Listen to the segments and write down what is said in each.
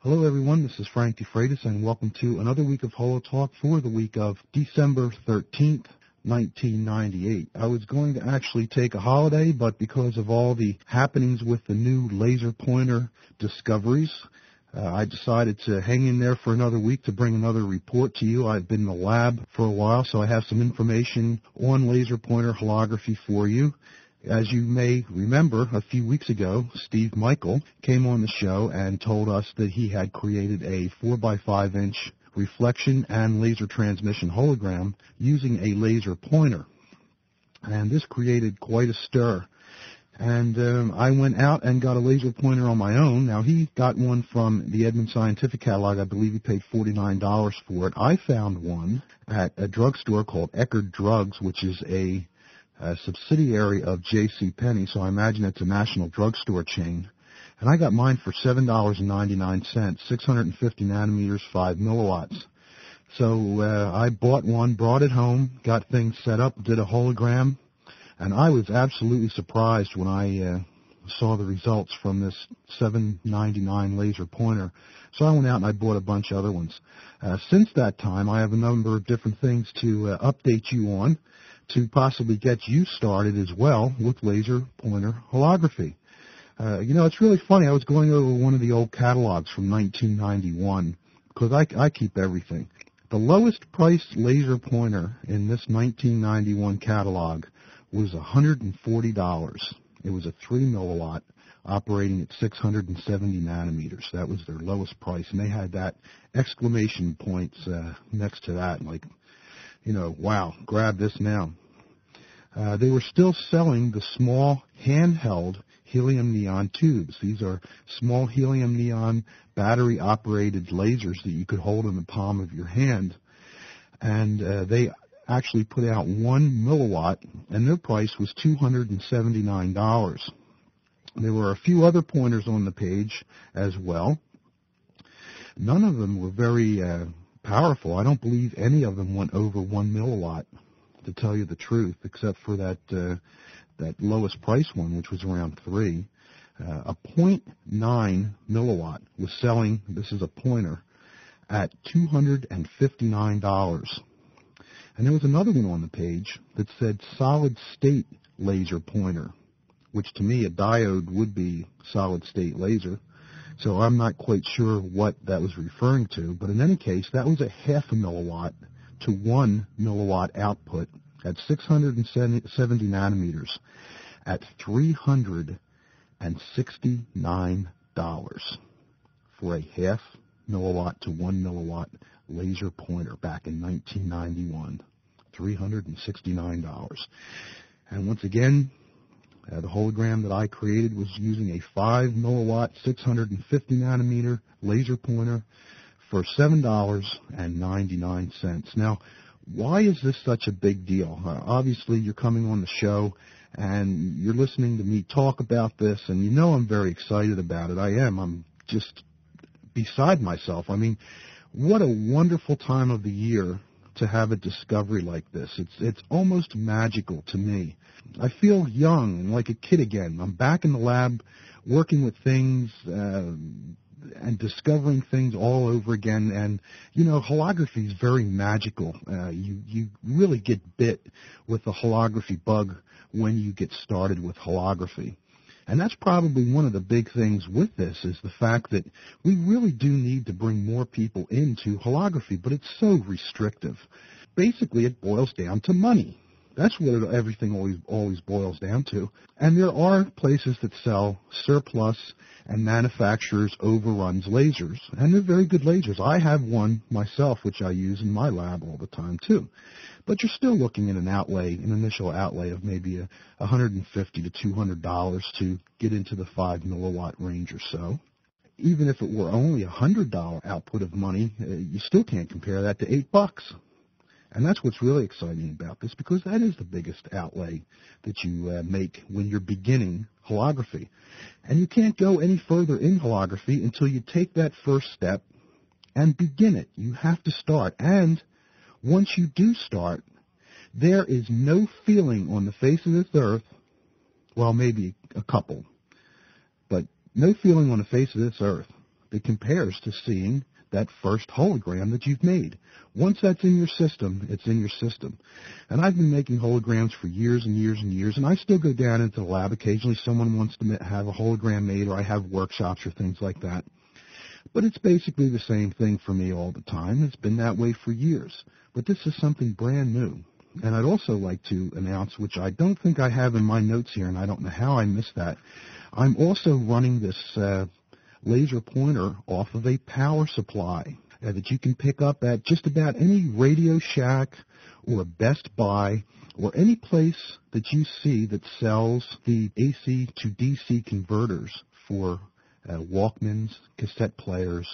Hello everyone, this is Frank DeFreitas and welcome to another week of HoloTalk for the week of December 13th, 1998. I was going to actually take a holiday, but because of all the happenings with the new laser pointer discoveries, I decided to hang in there for another week to bring another report to you. I've been in the lab for a while, so I have some information on laser pointer holography for you. As you may remember, a few weeks ago, Steve Michael came on the show and told us that he had created a 4x5-inch reflection and laser transmission hologram using a laser pointer. And this created quite a stir. And I went out and got a laser pointer on my own. Now, he got one from the Edmund Scientific Catalog. I believe he paid $49 for it. I found one at a drugstore called Eckerd Drugs, which is a subsidiary of J.C. Penney, so I imagine it's a national drugstore chain. And I got mine for $7.99, 650 nanometers, 5 milliwatts. So I bought one, brought it home, got things set up, did a hologram, and I was absolutely surprised when I saw the results from this $7.99 laser pointer. So I went out and I bought a bunch of other ones. Since that time, I have a number of different things to update you on, to possibly get you started as well with laser pointer holography. It's really funny. I was going over one of the old catalogs from 1991 because I keep everything. The lowest priced laser pointer in this 1991 catalog was $140. It was a 3 milliwatt operating at 670 nanometers. That was their lowest price, and they had that exclamation points next to that, like, wow, grab this now. They were still selling the small handheld helium neon tubes. These are small helium neon battery-operated lasers that you could hold in the palm of your hand. And they actually put out 1 milliwatt, and their price was $279. There were a few other pointers on the page as well. None of them were very powerful. I don't believe any of them went over 1 milliwatt, to tell you the truth, except for that lowest price one, which was around 3. A 0.9 milliwatt was selling, this is a pointer, at $259. And there was another one on the page that said solid state laser pointer, which to me a diode would be solid state laser. So I'm not quite sure what that was referring to, but in any case, that was a 0.5 milliwatt to 1 milliwatt output at 670 nanometers at $369 for a 0.5 milliwatt to 1 milliwatt laser pointer back in 1991. $369. And once again, the hologram that I created was using a 5 milliwatt, 650 nanometer laser pointer for $7.99. Now, why is this such a big deal? Obviously, you're coming on the show and you're listening to me talk about this, and you know I'm very excited about it. I am. I'm just beside myself. I mean, what a wonderful time of the year to have a discovery like this. It's almost magical to me. I feel young and like a kid again. I'm back in the lab working with things and discovering things all over again. And, holography is very magical. You really get bit with the holography bug when you get started with holography. And that's probably one of the big things with this, is the fact that we really do need to bring more people into holography, but it's so restrictive. Basically, it boils down to money. That's what everything always boils down to. And there are places that sell surplus and manufacturers overruns lasers, and they're very good lasers. I have one myself, which I use in my lab all the time too. But you're still looking at an initial outlay of maybe $150 to $200 to get into the 5 milliwatt range or so. Even if it were only $100 output of money, you still can't compare that to $8. And that's what's really exciting about this, because that is the biggest outlay that you make when you're beginning holography. And you can't go any further in holography until you take that first step and begin it. You have to start. And once you do start, there is no feeling on the face of this earth, well, maybe a couple, but no feeling on the face of this earth that compares to seeing that first hologram that you've made. Once that's in your system, it's in your system. And I've been making holograms for years and years and years, and I still go down into the lab. Occasionally someone wants to have a hologram made, or I have workshops or things like that. But it's basically the same thing for me all the time. It's been that way for years. But this is something brand new. And I'd also like to announce, which I don't think I have in my notes here, and I don't know how I missed that, I'm also running this laser pointer off of a power supply that you can pick up at just about any Radio Shack or Best Buy or any place that you see that sells the AC to DC converters for Walkmans, cassette players,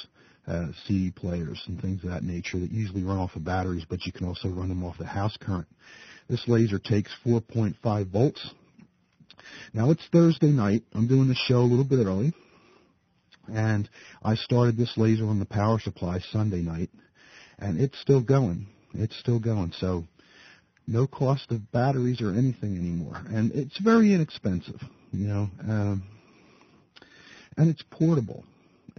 CD players, and things of that nature that usually run off of batteries, but you can also run them off the house current. This laser takes 4.5 volts. Now, it's Thursday night. I'm doing the show a little bit early, and I started this laser on the power supply Sunday night, and it's still going. It's still going, so no cost of batteries or anything anymore. And it's very inexpensive, and it's portable.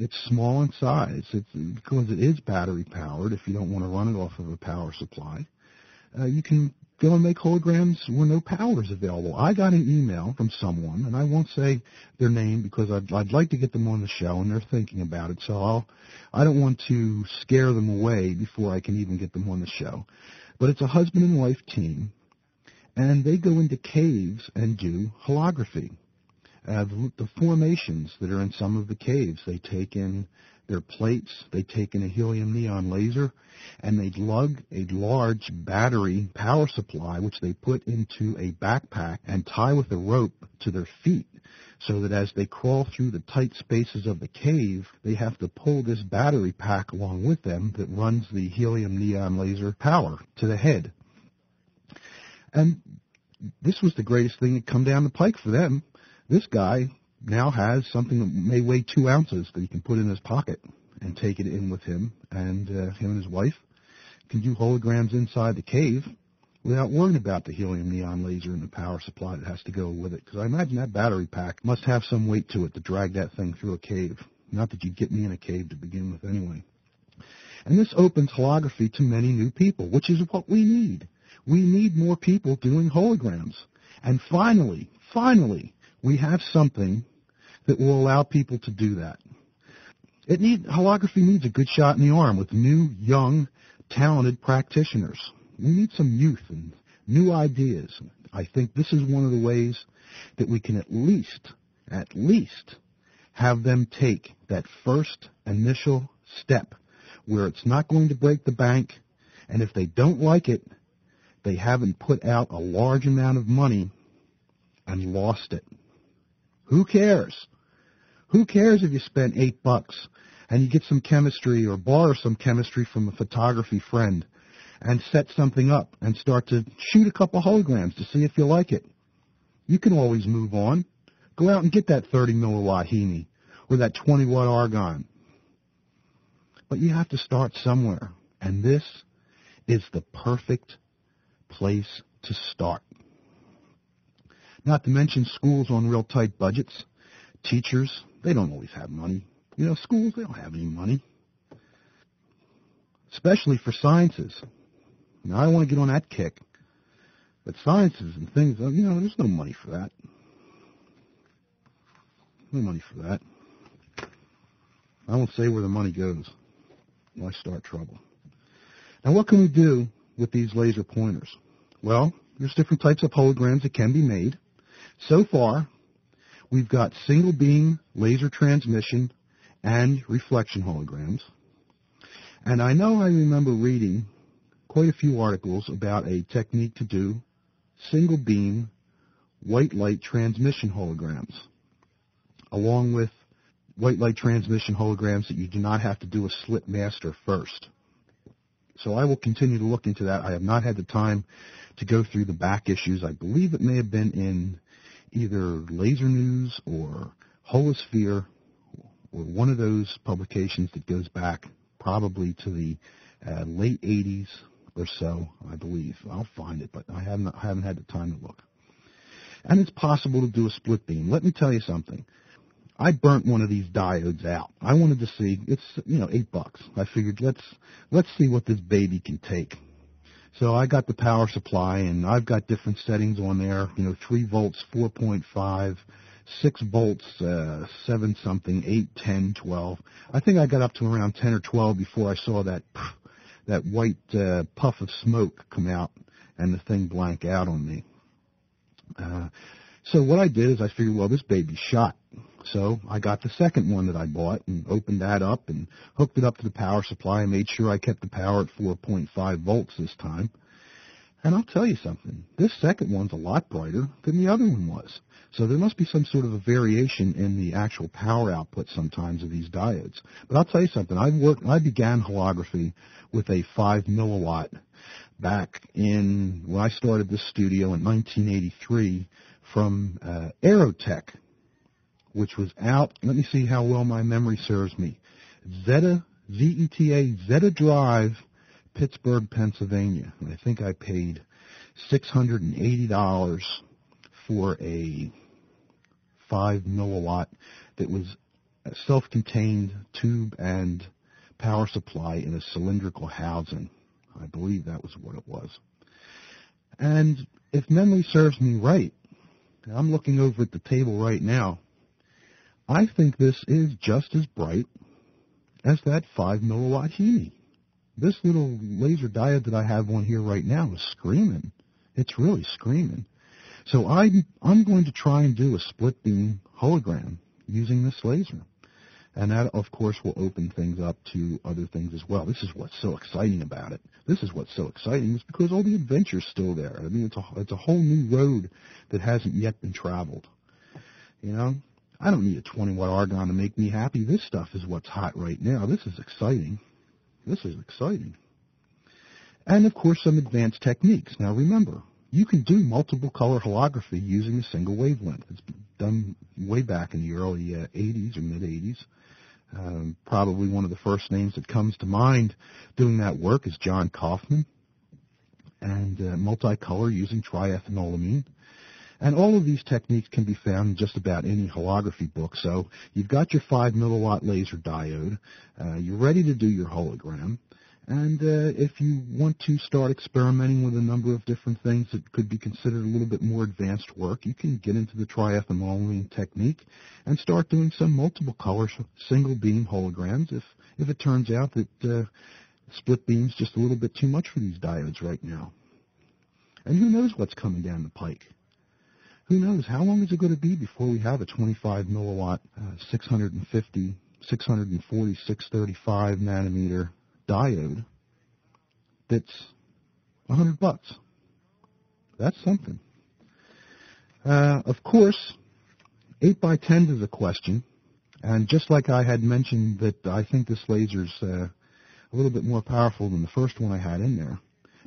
It's small in size. It's because it is battery powered. If you don't want to run it off of a power supply, you can go and make holograms where no power is available. I got an email from someone, and I won't say their name because I'd like to get them on the show, and they're thinking about it. So I don't want to scare them away before I can even get them on the show. But it's a husband and wife team, and they go into caves and do holography. The formations that are in some of the caves, they take in their plates, they take in a helium neon laser, and they lug a large battery power supply, which they put into a backpack and tie with a rope to their feet, so that as they crawl through the tight spaces of the cave, they have to pull this battery pack along with them that runs the helium neon laser power to the head. And this was the greatest thing that come down the pike for them. This guy now has something that may weigh 2 ounces that he can put in his pocket and take it in with him, and him and his wife can do holograms inside the cave without worrying about the helium neon laser and the power supply that has to go with it. Because I imagine that battery pack must have some weight to it to drag that thing through a cave. Not that you'd get me in a cave to begin with anyway. And this opens holography to many new people, which is what we need. We need more people doing holograms. And finally, we have something that will allow people to do that. Holography needs a good shot in the arm with new, young, talented practitioners. We need some youth and new ideas. I think this is one of the ways that we can at least have them take that first initial step where it's not going to break the bank, and if they don't like it, they haven't put out a large amount of money and lost it. Who cares? Who cares if you spend $8 and you get some chemistry or borrow some chemistry from a photography friend and set something up and start to shoot a couple holograms to see if you like it? You can always move on. Go out and get that 30 milliwatt Hemi or that 20 watt argon. But you have to start somewhere, and this is the perfect place to start. Not to mention schools on real tight budgets. Teachers, they don't always have money. Schools, they don't have any money. Especially for sciences. Now, I don't want to get on that kick. But sciences and things, there's no money for that. No money for that. I won't say where the money goes. I start trouble. Now, what can we do with these laser pointers? Well, there's different types of holograms that can be made. So far, we've got single beam laser transmission and reflection holograms. And I remember reading quite a few articles about a technique to do single beam white light transmission holograms, along with white light transmission holograms that you do not have to do a slit master first. So I will continue to look into that. I have not had the time to go through the back issues. I believe it may have been in either Laser News or Holosphere or one of those publications that goes back probably to the late 80s or so, I believe. I'll find it, but I haven't had the time to look. And it's possible to do a split beam. Let me tell you something. I burnt one of these diodes out. I wanted to see, it's, $8. I figured let's see what this baby can take. So I got the power supply, and I've got different settings on there, 3 volts, 4.5, 6 volts, 7 something, 8, 10, 12. I think I got up to around 10 or 12 before I saw that white puff of smoke come out and the thing blank out on me. So what I did is I figured, well, this baby's shot. So I got the second one that I bought and opened that up and hooked it up to the power supply and made sure I kept the power at 4.5 volts this time. And I'll tell you something, this second one's a lot brighter than the other one was. So there must be some sort of a variation in the actual power output sometimes of these diodes. But I'll tell you something, I began holography with a 5 milliwatt back in, when I started this studio in 1983 from Aerotech, which was out, let me see how well my memory serves me, Zeta Drive, Pittsburgh, Pennsylvania. And I think I paid $680 for a 5 milliwatt that was a self-contained tube and power supply in a cylindrical housing. I believe that was what it was. And if memory serves me right, I'm looking over at the table right now, I think this is just as bright as that 5 milliwatt Heaney. This little laser diode that I have on here right now is screaming. It's really screaming. So I'm going to try and do a split beam hologram using this laser. And that, of course, will open things up to other things as well. This is what's so exciting about it. This is what's so exciting is because all the adventure's still there. I mean, it's a whole new road that hasn't yet been traveled. I don't need a 20-watt argon to make me happy. This stuff is what's hot right now. This is exciting. This is exciting. And, of course, some advanced techniques. Now, remember, you can do multiple color holography using a single wavelength. It's been done way back in the early 80s or mid-80s. Probably one of the first names that comes to mind doing that work is John Kaufman, and multicolor using triethanolamine. And all of these techniques can be found in just about any holography book. So you've got your 5 milliwatt laser diode. You're ready to do your hologram. And if you want to start experimenting with a number of different things that could be considered a little bit more advanced work, you can get into the triethanolamine technique and start doing some multiple color single beam holograms if it turns out that split beam's just a little bit too much for these diodes right now. And who knows what's coming down the pike? Who knows? How long is it going to be before we have a 25 milliwatt, 640, 635 nanometer diode that's $100? That's something. Of course, 8 by 10 is a question. And just like I had mentioned that I think this laser's a little bit more powerful than the first one I had in there,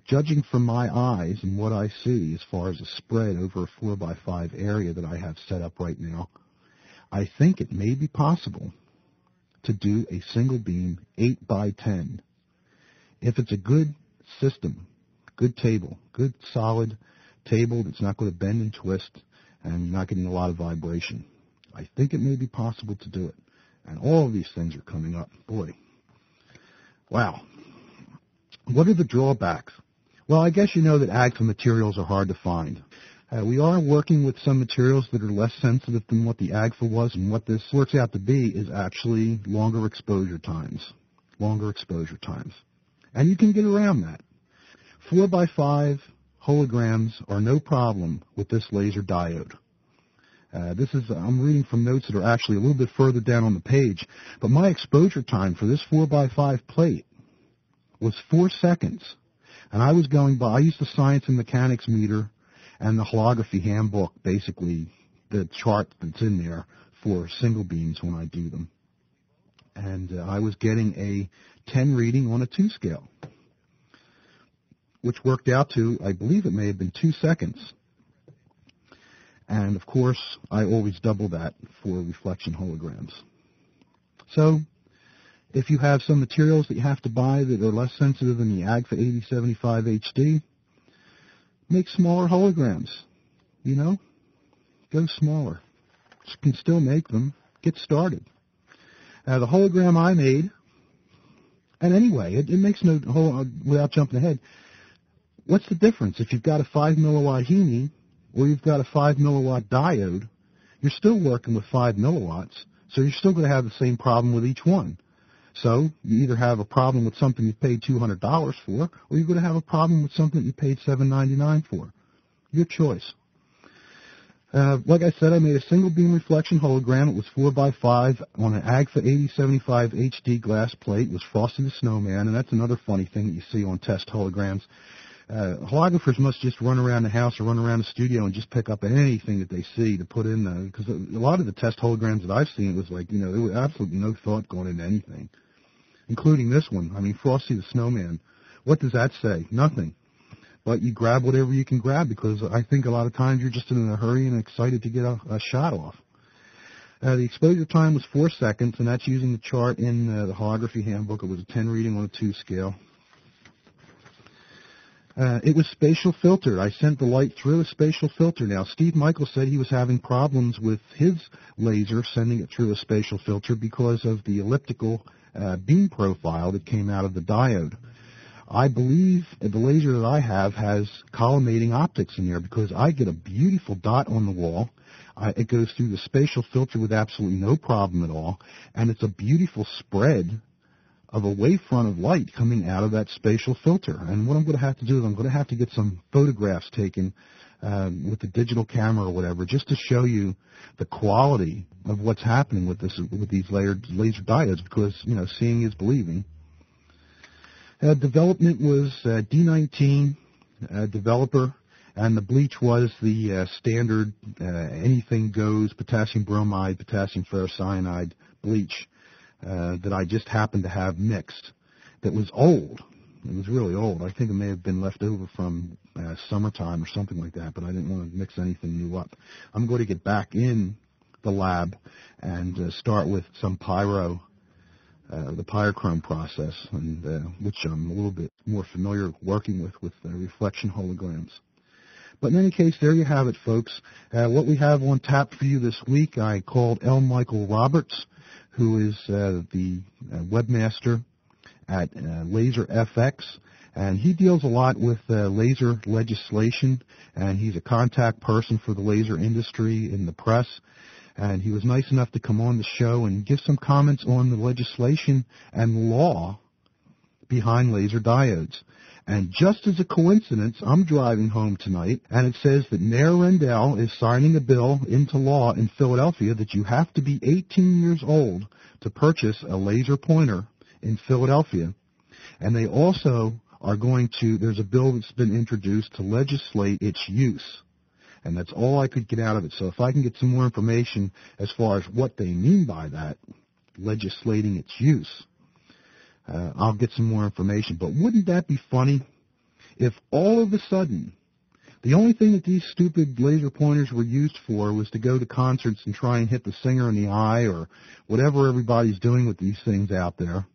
judging from my eyes and what I see as far as a spread over a 4 by 5 area that I have set up right now, I think it may be possible to do a single beam 8 by 10. If it's a good system, good table, good solid table that's not going to bend and twist and you're not getting a lot of vibration, I think it may be possible to do it. And all of these things are coming up. Boy. Wow. What are the drawbacks? Well, I guess you know that AGFA materials are hard to find. We are working with some materials that are less sensitive than what the AGFA was, and what this works out to be is actually longer exposure times. And you can get around that. 4 by 5 holograms are no problem with this laser diode. I'm reading from notes that are actually a little bit further down on the page, but my exposure time for this 4 by 5 plate was 4 seconds. And I used the science and mechanics meter and the holography handbook, basically the chart that's in there for single beams when I do them. And I was getting a 10 reading on a 2 scale, which worked out to, I believe it may have been 2 seconds. And, of course, I always double that for reflection holograms. So if you have some materials that you have to buy that are less sensitive than the AGFA 8075 HD, make smaller holograms. Go smaller. You can still make them. get started. The hologram I made, and anyway, it makes no, without jumping ahead, what's the difference? If you've got a 5 milliwatt Hemi or you've got a 5 milliwatt diode, you're still working with 5 milliwatts, so you're still going to have the same problem with each one. So you either have a problem with something you paid $200 for, or you're going to have a problem with something you paid $7.99 for. Your choice. Like I said, I made a single beam reflection hologram. It was 4x5 on an Agfa 8075 HD glass plate. It was Frosty the Snowman, and that's another funny thing that you see on test holograms. Holographers must just run around the house or run around the studio and just pick up anything that they see to put in, because a lot of the test holograms that I've seen, it was like, there was absolutely no thought going into anything, including this one. I mean, Frosty the Snowman. What does that say? Nothing. But you grab whatever you can grab, because I think a lot of times you're just in a hurry and excited to get a shot off. The exposure time was 4 seconds, and that's using the chart in the holography handbook. It was a 10 reading on a 2 scale. It was spatial filtered. I sent the light through a spatial filter. Now, Steve Michael said he was having problems with his laser sending it through a spatial filter because of the elliptical beam profile that came out of the diode. I believe the laser that I have has collimating optics in there, because I get a beautiful dot on the wall. It goes through the spatial filter with absolutely no problem at all, and it's a beautiful spread of a wavefront of light coming out of that spatial filter. And what I'm going to have to do is I'm going to have to get some photographs taken with the digital camera or whatever, just to show you the quality of what's happening with these laser diodes, because seeing is believing. Development was D19 developer, and the bleach was the standard anything goes potassium bromide, potassium ferrocyanide bleach that I just happened to have mixed. That was old. It was really old. I think it may have been left over from summertime or something like that, but I didn't want to mix anything new up. I'm going to get back in the lab and start with some the pyrochrome process, and which I'm a little bit more familiar working with reflection holograms. But in any case, there you have it, folks. What we have on tap for you this week, I called L. Michael Roberts, who is the webmaster at Laser FX, and he deals a lot with laser legislation, and he's a contact person for the laser industry in the press. And he was nice enough to come on the show and give some comments on the legislation and law behind laser diodes. And just as a coincidence, I'm driving home tonight, and it says that Mayor Rendell is signing a bill into law in Philadelphia that you have to be 18 years old to purchase a laser pointer in Philadelphia. And they also are there's a bill that's been introduced to legislate its use. And that's all I could get out of it. So if I can get some more information as far as what they mean by that, legislating its use, I'll get some more information. But wouldn't that be funny if all of a sudden the only thing that these stupid laser pointers were used for was to go to concerts and try and hit the singer in the eye or whatever everybody's doing with these things out there,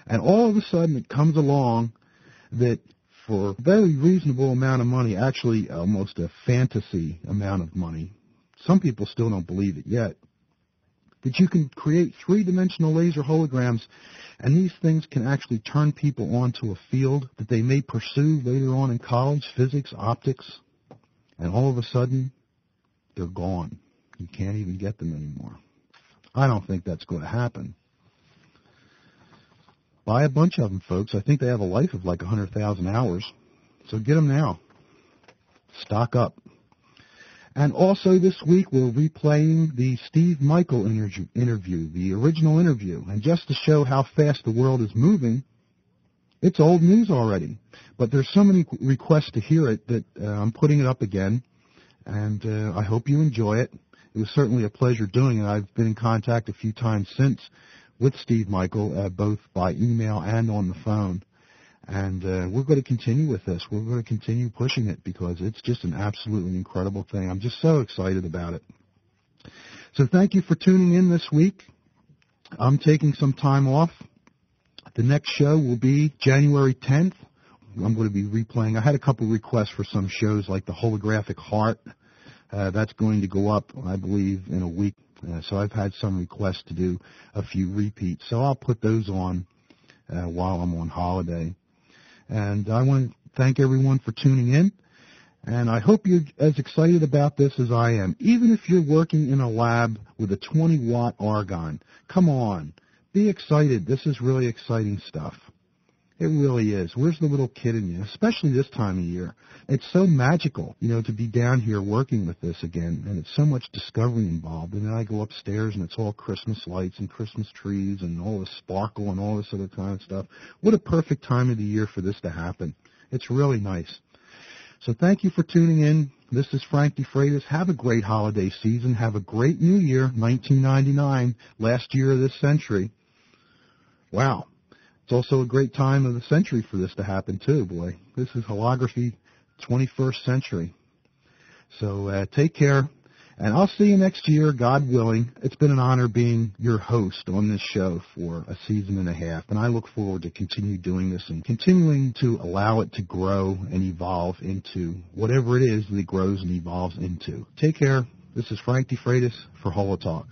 and all of a sudden it comes along that for a very reasonable amount of money, actually almost a fantasy amount of money, some people still don't believe it yet, that you can create three-dimensional laser holograms, and these things can actually turn people onto a field that they may pursue later on in college, physics, optics, and all of a sudden, they're gone. You can't even get them anymore. I don't think that's going to happen. Buy a bunch of them, folks. I think they have a life of like 100,000 hours. So get them now. Stock up. And also this week we're replaying the Steve Michael interview, the original interview. And just to show how fast the world is moving, it's old news already. But there's so many requests to hear it that I'm putting it up again. And I hope you enjoy it. It was certainly a pleasure doing it. I've been in contact a few times since with Steve Michael, both by email and on the phone. And we're going to continue with this. We're going to continue pushing it because it's just an absolutely incredible thing. I'm just so excited about it. So thank you for tuning in this week. I'm taking some time off. The next show will be January 10th. I'm going to be replaying. I had a couple requests for some shows like the Holographic Heart. That's going to go up, I believe, in a week So I've had some requests to do a few repeats. So I'll put those on while I'm on holiday. And I want to thank everyone for tuning in. And I hope you're as excited about this as I am. Even if you're working in a lab with a 20-watt argon, come on, be excited. This is really exciting stuff. It really is. Where's the little kid in you, especially this time of year? It's so magical, to be down here working with this again, and it's so much discovery involved. And then I go upstairs, and it's all Christmas lights and Christmas trees and all this sparkle and all this other kind of stuff. What a perfect time of the year for this to happen. It's really nice. So thank you for tuning in. This is Frank DeFreitas. Have a great holiday season. Have a great new year, 1999, last year of this century. Wow. It's also a great time of the century for this to happen, too, boy. This is Holography, 21st century. So take care, and I'll see you next year, God willing. It's been an honor being your host on this show for a season and a half, and I look forward to continue doing this and continuing to allow it to grow and evolve into whatever it is that it grows and evolves into. Take care. This is Frank DeFreitas for HoloTalk.